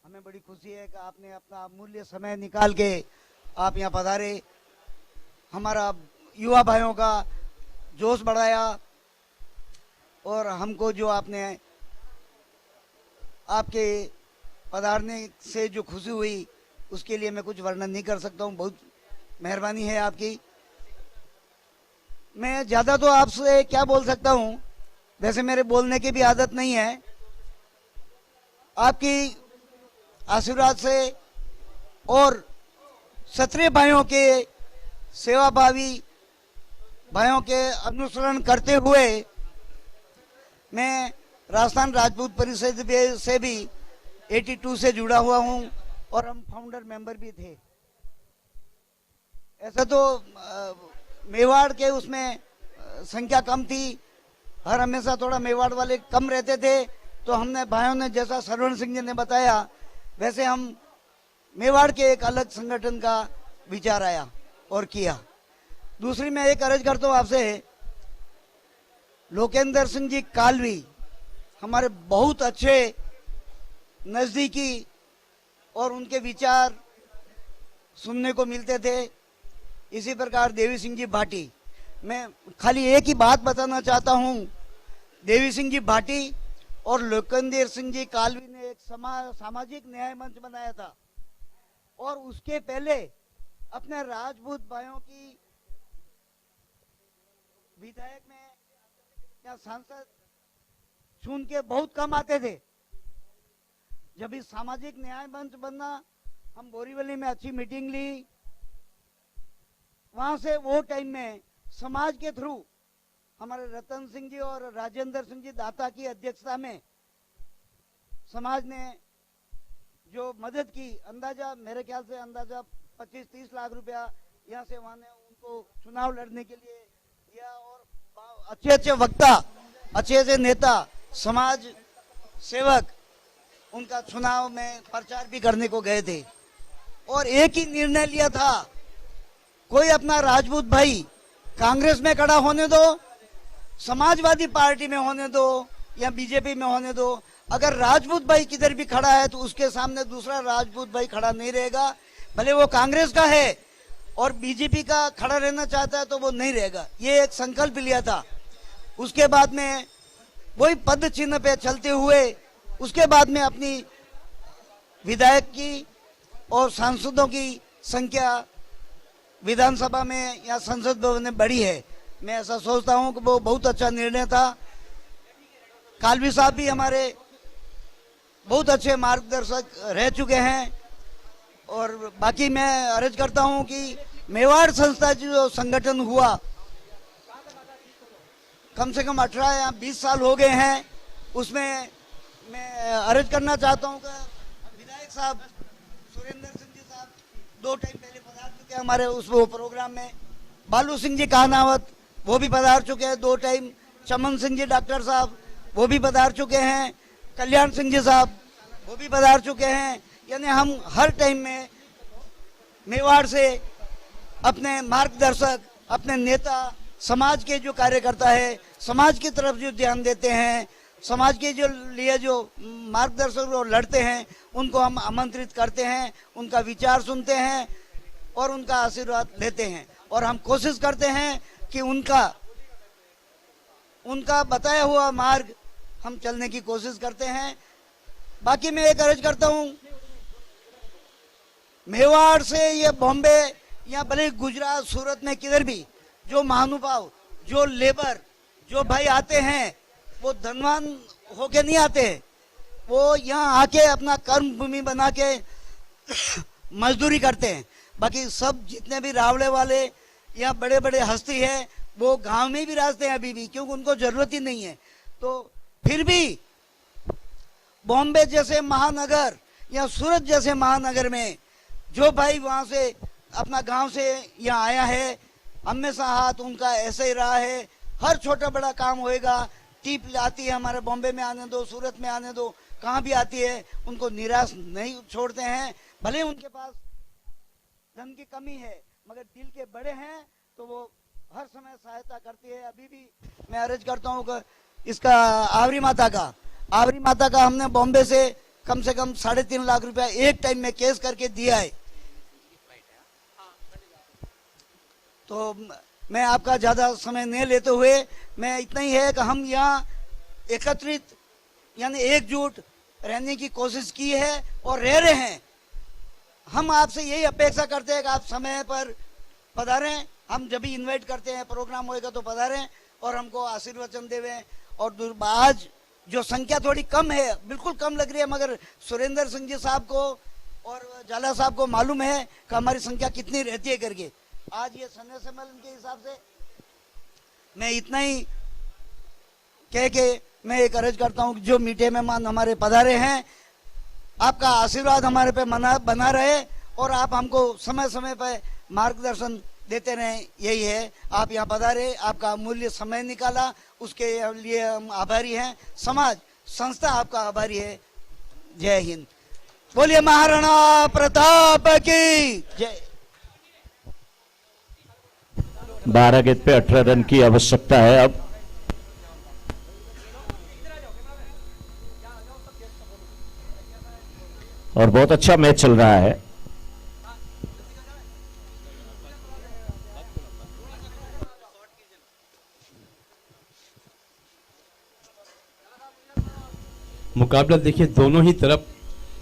हमें बड़ी खुशी है कि आपने अपना अमूल्य समय निकाल के आप यहाँ पधारे, हमारा युवा भाइयों का जोश बढ़ाया, और हमको जो आपने आपके पधारने से जो खुशी हुई उसके लिए मैं कुछ वर्णन नहीं कर सकता हूँ। बहुत मेहरबानी है आपकी। मैं ज़्यादा तो आपसे क्या बोल सकता हूँ, वैसे मेरे बोलने की भी आदत नहीं है। आपकी आशीर्वाद से और क्षत्रिय भाइयों के सेवाभावी भाइयों के अनुसरण करते हुए मैं राजस्थान राजपूत परिषद से भी 82 से जुड़ा हुआ हूं, और हम फाउंडर मेंबर भी थे। ऐसा तो मेवाड़ के उसमें संख्या कम थी, हर हमेशा थोड़ा मेवाड़ वाले कम रहते थे, तो हमने भाइयों ने जैसा सरवण सिंह जी ने बताया वैसे हम मेवाड़ के एक अलग संगठन का विचार आया और किया। दूसरी मैं एक अर्ज करता हूँ आपसे, लोकेंद्र सिंह जी कालवी हमारे बहुत अच्छे नज़दीकी और उनके विचार सुनने को मिलते थे। इसी प्रकार देवी सिंह जी भाटी, मैं खाली एक ही बात बताना चाहता हूँ, देवी सिंह जी भाटी और लोकेंद्र सिंह जी कालवी ने एक सामाजिक न्याय मंच बनाया था, और उसके पहले अपने राजपूत भाइयों की विधायक में या सांसद चुन के बहुत कम आते थे। जब इस सामाजिक न्याय मंच बनना, हम बोरीवली में अच्छी मीटिंग ली, वहां से वो टाइम में समाज के थ्रू हमारे रतन सिंह जी और राजेंद्र सिंह जी दाता की अध्यक्षता में समाज ने जो मदद की, अंदाजा मेरे ख्याल से अंदाजा 25-30 लाख रुपया यहाँ से वहां ने उनको चुनाव लड़ने के लिए दिया, और अच्छे अच्छे वक्ता, अच्छे अच्छे नेता, समाज सेवक उनका चुनाव में प्रचार भी करने को गए थे। और एक ही निर्णय लिया था, कोई अपना राजपूत भाई कांग्रेस में खड़ा होने दो, समाजवादी पार्टी में होने दो या बीजेपी में होने दो, अगर राजपूत भाई किधर भी खड़ा है तो उसके सामने दूसरा राजपूत भाई खड़ा नहीं रहेगा, भले वो कांग्रेस का है और बीजेपी का खड़ा रहना चाहता है तो वो नहीं रहेगा। ये एक संकल्प लिया था। उसके बाद में वही पद चिन्ह पे चलते हुए उसके बाद में अपनी विधायक की और सांसदों की संख्या विधानसभा में या संसद भवन में बढ़ी है। मैं ऐसा सोचता हूं कि वो बहुत अच्छा निर्णय था। कालवी साहब भी हमारे बहुत अच्छे मार्गदर्शक रह चुके हैं और बाकी मैं अर्ज करता हूं कि मेवाड़ संस्था जो संगठन हुआ कम से कम 18 या 20 साल हो गए हैं, उसमें मैं अर्ज करना चाहता हूं कि विधायक साहब सुरेंद्र सिंह जी साहब 2 टाइम पहले पधार चुके हैं हमारे उस वो प्रोग्राम में। बालू सिंह जी कहानावत वो भी पधार चुके हैं 2 टाइम। चमन सिंह जी डॉक्टर साहब वो भी पधार चुके हैं। कल्याण सिंह जी साहब वो भी पधार चुके हैं। यानी हम हर टाइम में मेवाड़ से अपने मार्गदर्शक, अपने नेता, समाज के जो कार्यकर्ता है, समाज की तरफ जो ध्यान देते हैं, समाज के जो लिए जो मार्गदर्शक और लड़ते हैं, उनको हम आमंत्रित करते हैं, उनका विचार सुनते हैं और उनका आशीर्वाद लेते हैं और हम कोशिश करते हैं कि उनका बताया हुआ मार्ग हम चलने की कोशिश करते हैं। बाकी मैं एक अर्ज करता हूं, मेवाड़ से ये बॉम्बे या भले गुजरात, सूरत में किधर भी जो महानुभाव, जो लेबर, जो भाई आते हैं वो धनवान होके नहीं आते, वो यहाँ आके अपना कर्म भूमि बना के मजदूरी करते हैं। बाकी सब जितने भी रावड़े वाले या बड़े बड़े हस्ती है वो गांव में भी रहते हैं अभी भी, क्योंकि उनको जरूरत ही नहीं है। तो फिर भी बॉम्बे जैसे महानगर या सूरत जैसे महानगर में जो भाई वहां से अपना गांव से यहाँ आया है, हमेशा हाथ उनका ऐसे ही रहा है। हर छोटा बड़ा काम होएगा, टीप आती है हमारे बॉम्बे में आने दो, सूरत में आने दो, कहाँ भी आती है, उनको निराश नहीं छोड़ते हैं। भले उनके पास धन की कमी है मगर दिल के बड़े हैं तो वो हर समय सहायता करती है। अभी भी मैं अर्ज करता हूँ कि इसका आवरी माता का हमने बॉम्बे से कम 3.5 लाख रुपया एक टाइम में केस करके दिया है। तो मैं आपका ज्यादा समय नहीं लेते हुए मैं इतना ही है कि हम यहाँ एकत्रित यानी एकजुट रहने की कोशिश की है और रह रहे हैं। हम आपसे यही अपेक्षा करते हैं कि आप समय पर पधारें। हम जब भी इनवाइट करते हैं प्रोग्राम होएगा तो पधारें और हमको आशीर्वचन देवें। और आज जो संख्या थोड़ी कम है, बिल्कुल कम लग रही है, मगर सुरेंद्र सिंह जी साहब को और जाला साहब को मालूम है कि हमारी संख्या कितनी रहती है करके। आज ये संजय सम्मेलन के हिसाब से मैं इतना ही कह के मैं एक अर्ज करता हूँ, जो मीठे मेहमान हमारे पधारे हैं, आपका आशीर्वाद हमारे पे बना रहे और आप हमको समय समय पर मार्गदर्शन देते रहें। यही है, आप यहाँ पधारे, आपका अमूल्य समय निकाला, उसके लिए हम आभारी हैं। समाज संस्था आपका आभारी है। जय हिंद। बोलिए महाराणा प्रताप की जय। 12 गेंद पे 18 रन की आवश्यकता है अब। और बहुत अच्छा मैच चल रहा है। मुकाबला देखिए दोनों ही तरफ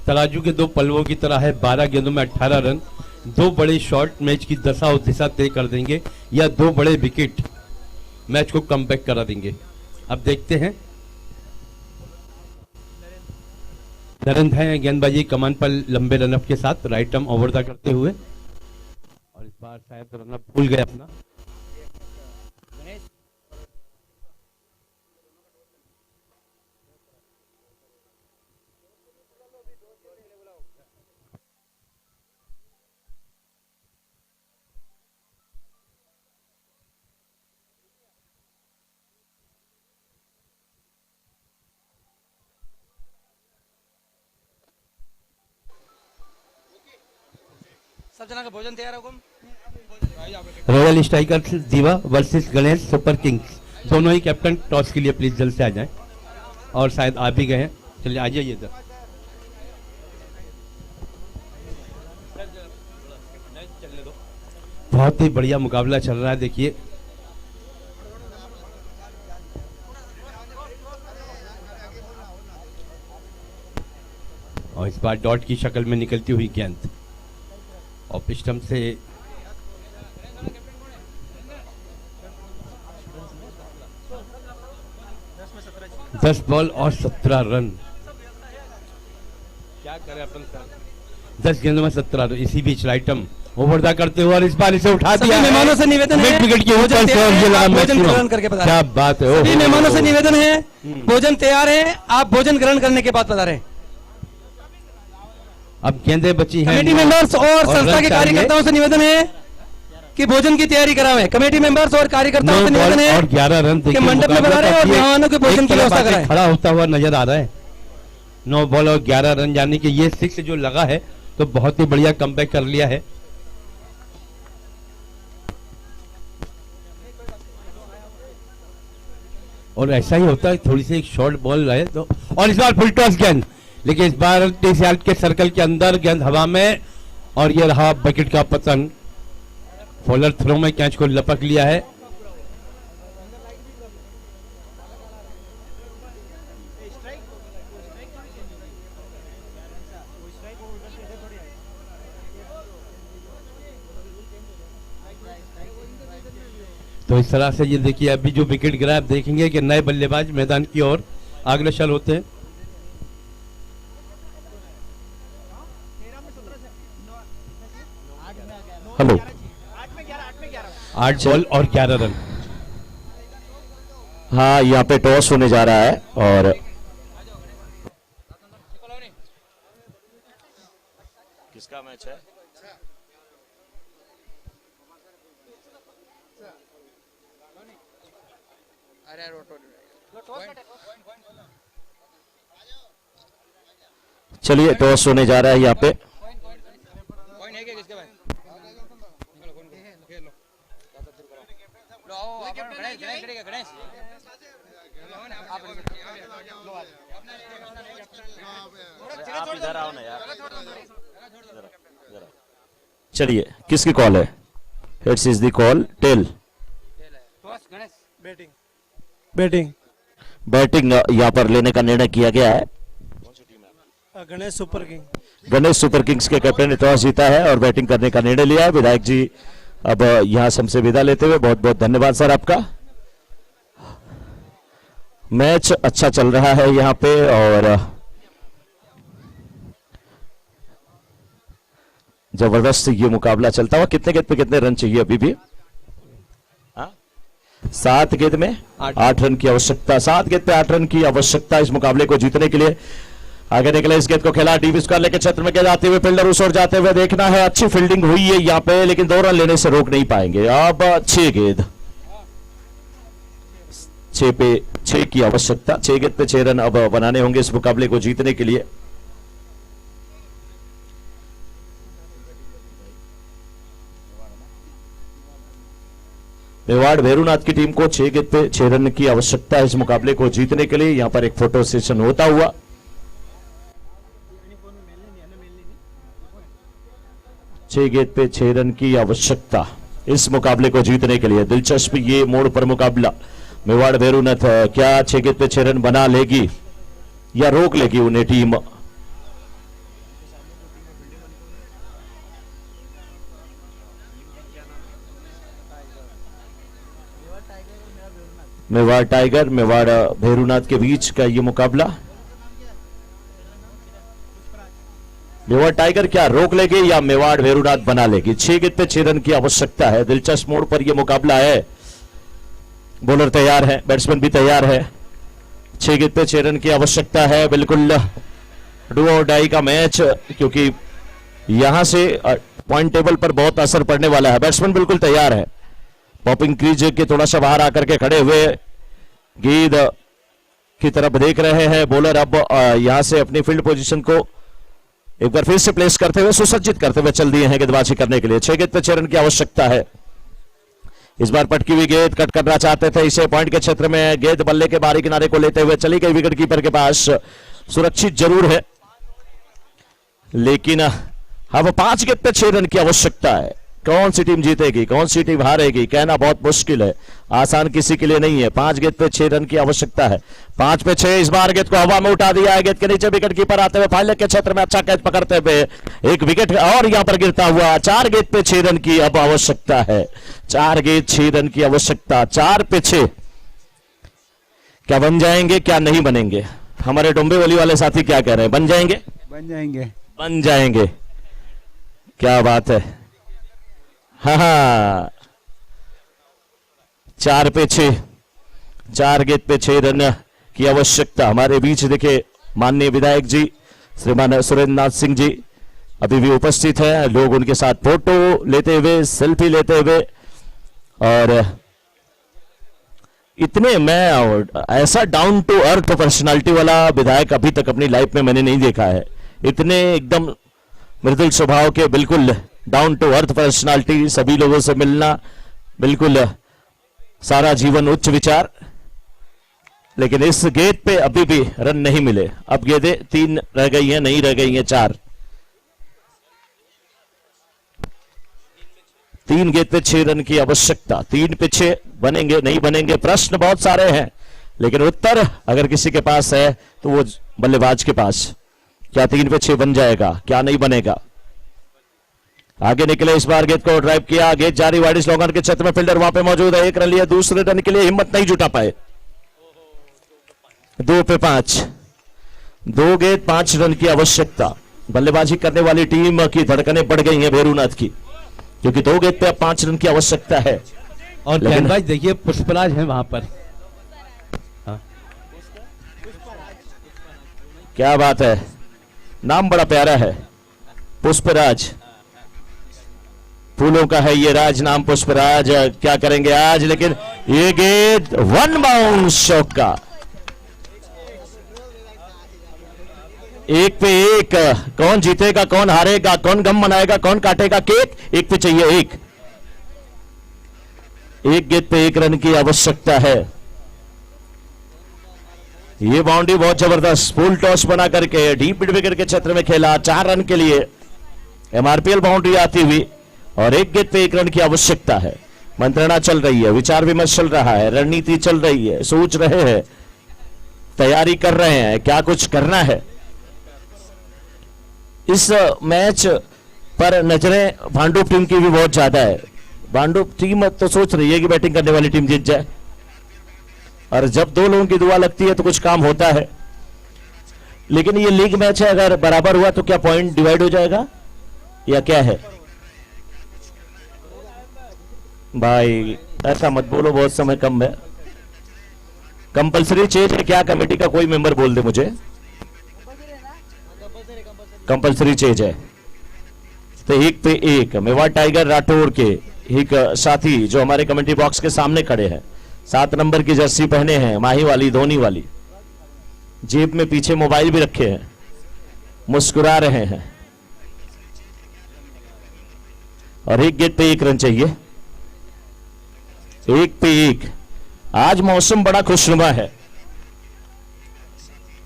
तराजू के 2 पलवों की तरह है। 12 गेंदों में 18 रन, 2 बड़े शॉट मैच की दशा और दिशा तय कर देंगे या 2 बड़े विकेट मैच को कमबैक करा देंगे। अब देखते हैं। नरेंद्र है गेंदबाजी कमान पर लंबे रनअप के साथ राइट आर्म ओवर द करते हुए, और इस बार शायद रनअप भूल गए अपना। सब जना का भोजन तैयार होगा। रॉयल स्ट्राइकर्स दीवा वर्सेस गणेश सुपर किंग्स, दोनों ही कैप्टन टॉस के लिए प्लीज जल्द से आ जाएं। और शायद आ भी गए हैं, चलिए आ जाइए इधर। बहुत ही बढ़िया मुकाबला चल रहा है। देखिए और इस बार डॉट की शक्ल में निकलती हुई गेंद और पिस्टम से दस बॉल और 17 रन। क्या करें अपन सर, 10 गेंदों में 17 रन। इसी बीच राइटम ओवरदा करते हुए और इस बार इसे उठा दिया। मेहमानों से निवेदन है, मिड विकेट के ऊपर से और ये लगा भोजन मैक्सिमम। ग्रहण करके बता क्या बात है। सभी मेहमानों से निवेदन है, भोजन तैयार है, आप भोजन ग्रहण करने के बाद बता रहे। अब गेंदें बची हैं कमेटी मेंबर्स और संस्था के रन कार्यकर्ताओं से निवेदन है कि भोजन की तैयारी करावें। कमेटी मेंबर्स और कार्यकर्ताओं से निवेदन है और 11 रन कि मंडप में बता रहे हैं और मेहमानों के भोजन की व्यवस्था कराएं। खड़ा होता हुआ नजर आ रहा है। 9 बॉल और 11 रन, यानी कि ये 6 जो लगा है तो बहुत ही बढ़िया कमबैक कर लिया है। और ऐसा ही होता है, थोड़ी सी एक शॉर्ट बॉल रहे तो। और इस बार फुल टॉस गेंद, लेकिन इस बार 30 यार्ड के सर्कल के अंदर गेंद हवा में और ये रहा विकेट का पतन। फॉलर थ्रो में कैच को लपक लिया है। तो इस तरह से ये देखिए, अभी जो विकेट गिरा, आप देखेंगे कि नए बल्लेबाज मैदान की ओर अग्रसर होते हैं। हेलो 8 बॉल और 11 रन। हाँ, यहाँ पे टॉस होने जा रहा है और किसका मैच है? चलिए, टॉस होने जा रहा है यहाँ पे। चलिए, किसकी कॉल है? It's is the call tail. Batting batting यहाँ पर लेने का निर्णय किया गया है। Ganesh Super King. Ganesh Super Kings के कैप्टन ने टॉस जीता है और बैटिंग करने का निर्णय लिया है। विधायक जी अब यहाँ से हमसे विदा लेते हुए, बहुत बहुत धन्यवाद सर आपका। मैच अच्छा चल रहा है यहाँ पे और जबरदस्त ये मुकाबला चलता हुआ। कितने गेंद पे कितने रन चाहिए अभी भी? 7 गेंद में 8 रन की आवश्यकता। 7 गेंद पे 8 रन की आवश्यकता इस मुकाबले को जीतने के लिए। आगे निकले, इस गेंद को खेला डीप स्क्वायर के क्षेत्र में गेंद आते हुए फील्डर उस ओर जाते हुए देखना है। अच्छी फील्डिंग हुई है यहाँ पे, लेकिन 2 रन लेने से रोक नहीं पाएंगे। अब 6 गेंद, 6 पे 6 की आवश्यकता। 6 गेंद पे 6 रन अब बनाने होंगे इस मुकाबले को जीतने के लिए। मेवाड़ भैरूनाथ की टीम को 6 गेंद पे 6 रन की आवश्यकता है इस मुकाबले को जीतने के लिए। यहां पर एक फोटो सेशन होता हुआ। छह गेंद पे 6 रन की आवश्यकता इस मुकाबले को जीतने के लिए। दिलचस्प ये मोड़ पर मुकाबला। मेवाड़ भैरूनाथ क्या 6 गेंद पे 6 रन बना लेगी या रोक लेगी उन्हें टीम? मेवाड़ टाइगर, मेवाड़ भैरूनाथ के बीच का ये मुकाबला। मेवाड़ टाइगर क्या रोक लेगी या मेवाड़ भैरूनाथ बना लेगी? 6 गेंद पे 6 रन की आवश्यकता है। दिलचस्प मोड़ पर यह मुकाबला है। बॉलर तैयार है, बैट्समैन भी तैयार है। 6 गेंद पे 6 रन की आवश्यकता है। बिल्कुल डू और डाई का मैच, क्योंकि यहां से पॉइंट टेबल पर बहुत असर पड़ने वाला है। बैट्समैन बिल्कुल तैयार है। पॉपिंग क्रीज के थोड़ा सा बाहर आकर के खड़े हुए गेंद की तरफ देख रहे हैं। बॉलर अब यहां से अपनी फील्ड पोजीशन को एक बार फिर से प्लेस करते हुए, सुसज्जित करते हुए चल दिए हैं गेंदबाजी करने के लिए। 6 गेंद पे 6 रन की आवश्यकता है। इस बार पटकी हुई गेंद कट करना चाहते थे इसे पॉइंट के क्षेत्र में। गेंद बल्ले के बाहरी किनारे को लेते हुए चली गई विकेट कीपर के पास। सुरक्षित जरूर है, लेकिन अब 5 गेंद पे 6 रन की आवश्यकता है। कौन सी टीम जीतेगी, कौन सी टीम हारेगी, कहना बहुत मुश्किल है, आसान किसी के लिए नहीं है। 5 गेंद पे 6 रन की आवश्यकता है। 5 पे 6। इस बार गेंद को हवा में उठा दिया है, गेंद के नीचे विकेट कीपर आते हुए फाइनल के क्षेत्र में अच्छा कैच पकड़ते हुए एक विकेट और यहां पर गिरता हुआ। 4 गेंद पे 6 रन की अब आवश्यकता है। 4 गेंद 6 रन की आवश्यकता। 4 पे 6 क्या बन जाएंगे, क्या नहीं बनेंगे? हमारे डोंबिवली वाले साथी क्या कह रहे हैं? बन जाएंगे, बन जाएंगे। बन जाएंगे। क्या बात है। हाँ, 4 पे 6, 4 गेंद पे 6 रन की आवश्यकता। हमारे बीच देखे माननीय विधायक जी श्रीमान सुरेंद्र नाथ सिंह जी अभी भी उपस्थित हैं। लोग उनके साथ फोटो लेते हुए, सेल्फी लेते हुए, और इतने मैं ऐसा डाउन टू अर्थ पर्सनालिटी वाला विधायक अभी तक अपनी लाइफ में मैंने नहीं देखा है। इतने एकदम मृदुल स्वभाव के, बिल्कुल डाउन टू अर्थ पर्सनालिटी, सभी लोगों से मिलना, बिल्कुल सारा जीवन उच्च विचार। लेकिन इस गेंद पे अभी भी रन नहीं मिले। अब गेंदें 3 रह गई हैं, नहीं रह गई हैं 4। 3 गेंद पे 6 रन की आवश्यकता। 3 पे 6 बनेंगे, नहीं बनेंगे? प्रश्न बहुत सारे हैं, लेकिन उत्तर अगर किसी के पास है तो वो बल्लेबाज के पास। क्या 3 पे 6 बन जाएगा, क्या नहीं बनेगा? आगे निकले, इस बार गेंद को ड्राइव किया, गेंद जारी वाइड स्लोगन के क्षेत्र में, फील्डर वहां पे मौजूद है। 1 रन लिया, दूसरे रन के लिए हिम्मत नहीं जुटा पाए। 2 पे 5, 2 गेंद 5 रन की आवश्यकता। बल्लेबाजी करने वाली टीम की धड़कनें बढ़ गई हैं भेरूनाथ की, क्योंकि 2 गेंद पे अब 5 रन की आवश्यकता है। और गेंदबाज देखिए पुष्पराज है वहां पर। हाँ। क्या बात है, नाम बड़ा प्यारा है, पुष्पराज। फूलों का है ये राज, नाम पुष्पराज। क्या करेंगे आज? लेकिन ये गेंद 1 बाउंस चौका। 1 पे 1। कौन जीतेगा, कौन हारेगा, कौन गम मनाएगा, कौन काटेगा केक? 1 पे चाहिए 1। 1 गेंद पे 1 रन की आवश्यकता है। ये बाउंड्री बहुत जबरदस्त, फुल टॉस बना करके डीप मिड विकेट के क्षेत्र में खेला। 4 रन के लिए एमआरपीएल बाउंड्री आती हुई, और 1 गेंद पे 1 रन की आवश्यकता है। मंत्रणा चल रही है, विचार विमर्श चल रहा है, रणनीति चल रही है, सोच रहे हैं, तैयारी कर रहे हैं, क्या कुछ करना है। इस मैच पर नजरें भांडुप टीम की भी बहुत ज्यादा है। भांडुप टीम तो सोच रही है कि बैटिंग करने वाली टीम जीत जाए, और जब 2 लोगों की दुआ लगती है तो कुछ काम होता है। लेकिन ये लीग मैच है, अगर बराबर हुआ तो क्या पॉइंट डिवाइड हो जाएगा या क्या है? भाई ऐसा मत बोलो, बहुत समय कम है। कंपलसरी चेंज है क्या? कमेटी का कोई मेंबर बोल दे मुझे। कंपलसरी चेंज है तो 1 पे 1 मेवाड़ टाइगर राठौर के एक साथी जो हमारे कमेटी बॉक्स के सामने खड़े हैं, 7 नंबर की जर्सी पहने हैं, माही वाली, धोनी वाली, जेब में पीछे मोबाइल भी रखे हैं, मुस्कुरा रहे हैं, और 1 गेंद पे 1 रन चाहिए। 1 पे 1। आज मौसम बड़ा खुशनुमा है,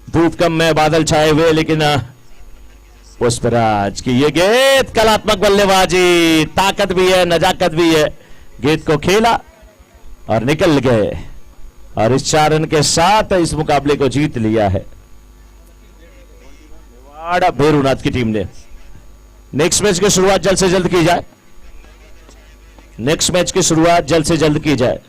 धूप कम है, बादल छाए हुए, लेकिन पुष्पराज की ये गेंद, कलात्मक बल्लेबाजी, ताकत भी है, नजाकत भी है। गेंद को खेला और निकल गए, और इस 4 रन के साथ इस मुकाबले को जीत लिया है भेरूनाथ की टीम ने। नेक्स्ट मैच की शुरुआत जल्द से जल्द की जाए, नेक्स्ट मैच की शुरुआत जल्द से जल्द की जाए।